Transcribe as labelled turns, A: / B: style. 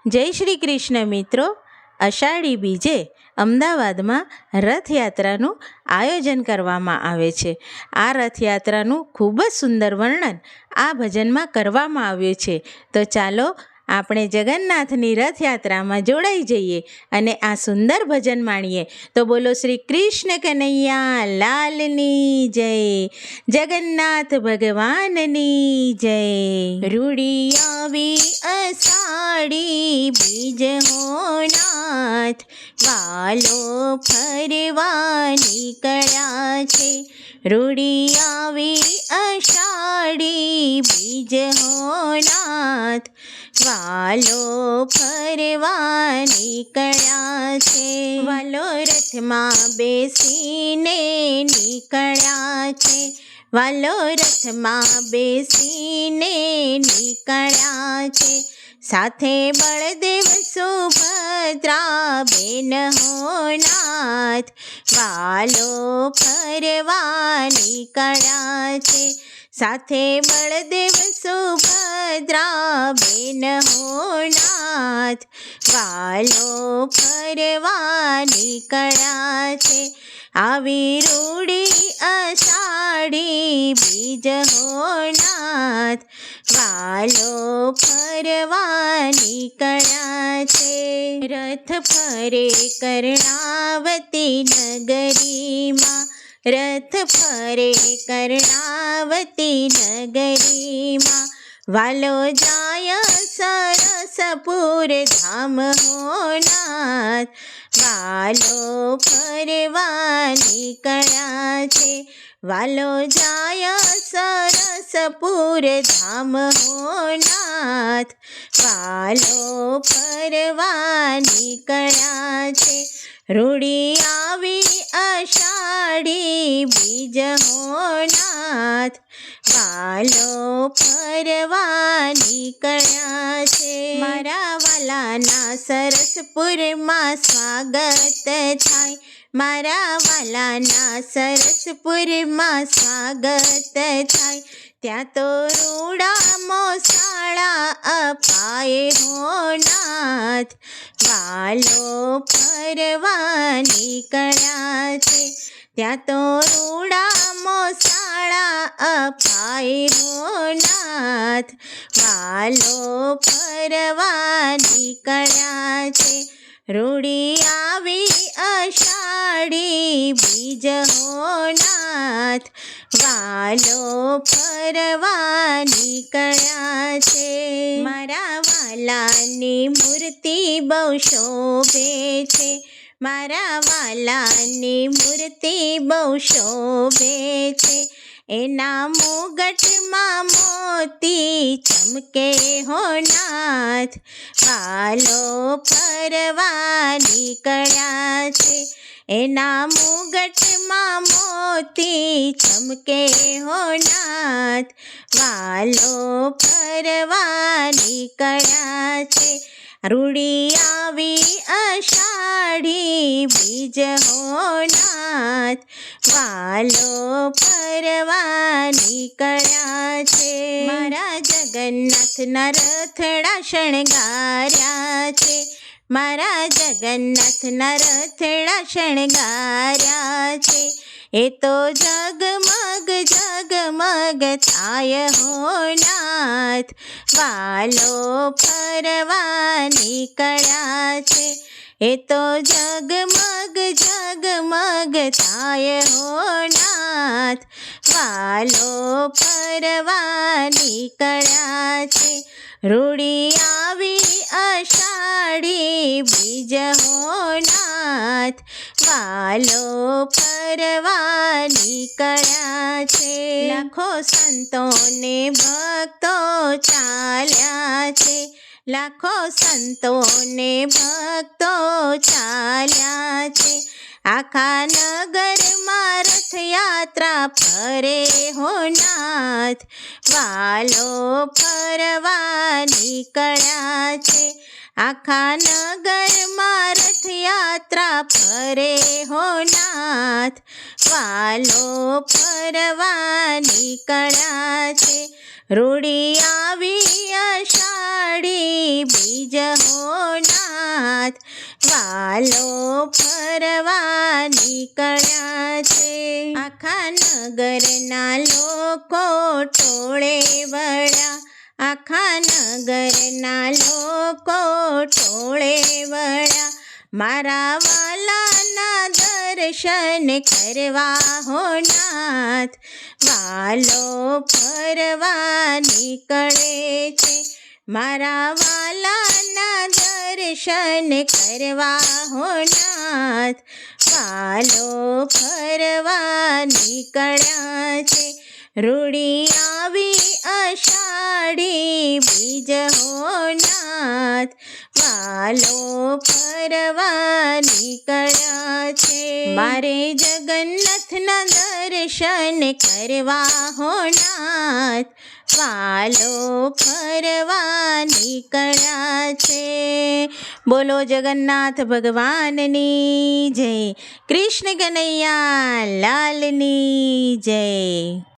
A: જય શ્રી કૃષ્ણ મિત્રો. અષાઢી બીજે અમદાવાદમાં રથયાત્રાનું આયોજન કરવામાં આવે છે. આ રથયાત્રાનું ખૂબ જ સુંદર વર્ણન આ ભજનમાં કરવામાં આવ્યું છે. તો ચાલો આપણે જગન્નાથની રથયાત્રામાં જોડાઈ જઈએ અને આ સુંદર ભજન માણીએ. તો બોલો શ્રી કૃષ્ણ કનૈયા લાલની જય, જગન્નાથ ભગવાનની જય. રૂડી આવી અષાઢી બીજ હો નાથ, વાલો ફરવા નીકળ્યા છે. રૂડી આવી અષાઢી બીજ હો નાથ, વાલો ફરવા નીકળ્યા છે. વાલો રથમાં બેસીને નીકળ્યા છે, વાલો રથમાં બેસીને નીકળ્યા છે. સાથે બળદેવ સુભદ્રા બેન હો નાથ, વાલો ફરવા નીકળ્યા છે. સાથે બળદેવ સુભદ્રા બેન હો નાથ, વાલો ફરવા નીકળ્યા છે. આવી રૂડી અષાઢી બીજ હો નાથ, વાલો ફરવા નીકળ્યા છે. રથ ફરે કર્ણાવતી નગરીમાં, રથ ફરે કર્ણાવતી નગરીમાં. વાલો જાય સરસપુર ધામ હો નાથ, વાલો ફરવા નીકળ્યા છે. વાલો જાય સરસપુર ધામ હો નાથ, વાલો ફરવા નીકળ્યા છે. રૂડી આવી અષાઢી બીજ હો નાથ, વાલો ફરવા નીકળ્યા છે. મારા વાલાના સરસપુરમાં સ્વાગત થાય, મારા વાલાના સરસપુરમાં સ્વાગત થાય. ત્યાં તો રૂડા મોસાળા અપાય હો નાથ, વાલો ફરવા નીકળ્યા છે. ત્યાં તો રૂડા મોસાળા અપાય હો નાથ, વાલો ફરવા નીકળ્યા છે. રૂડી આવી અષાઢી બીજ હો નાથ, વાલો ફરવા નીકળ્યા છે. મારા વાલાની મૂર્તિ બહુ શોભે છે, મારા વાલાની મૂર્તિ બહુ શોભે છે. એના મુગટમાં મોતી ચમકે હો નાથ, વાલો ફરવા નીકળ્યા છે. એના મુગટમાં મોતી ચમકે હો નાથ, વાલો ફરવા નીકળ્યા છે. રૂડી આવી અષાઢી બીજ હો નાથ, વાલો ફરવા નીકળ્યા છે. મારા જગન્નાથના રથડા શણગાર્યા છે, મારા જગન્નાથના રથડા શણગાર્યા છે. એ તો જગમગ જગમગ થાય હો નાથ, વાલો ફરવા નીકળ્યા છે. એ તો જગમગ જગમગ થાય હો નાથ, વાલો ફરવા નીકળ્યા છે. રૂડી આવી અષાઢી બીજ હો નાથ, વાલો ફરવા નીકળ્યા છે. લાખો સંતોને ભક્તો ચાલ્યા છે, લાખો સંતોને ભક્તો ચાલ્યા છે. આખા નગરમાં રથયાત્રા ફરે હો નાથ, વાલો ફરવા નીકળ્યા છે. આખા નગરમાં રથયાત્રા ફરે હો નાથ, વાલો ફરવા નીકળ્યા છે. રૂડી આવી અષાઢી બીજ હો નાથ, વાલો ફરવા નીકળ્યા છે. આખા નગરના લોકો ટોળે વળ્યા, આખા નગરના લોકો ટોળે વળ્યા, મારા વાલાના દર્શન કરવા હો નાથ, વાલો ફરવા નીકળે છે. મારા વાલાના દર્શન કરવા હો નાથ, વાલો ફરવા નીકળ્યા છે. રૂડી આવી અષાઢી બીજ હો નાથ, વાલો ફરવા નીકળ્યા છે. મારે જગન્નાથના દર્શન કરવા હો નાથ, વાલો ફરવા નીકળ્યા છે. બોલો જગન્નાથ ભગવાનની જય, કૃષ્ણ કનૈયા લાલની જય.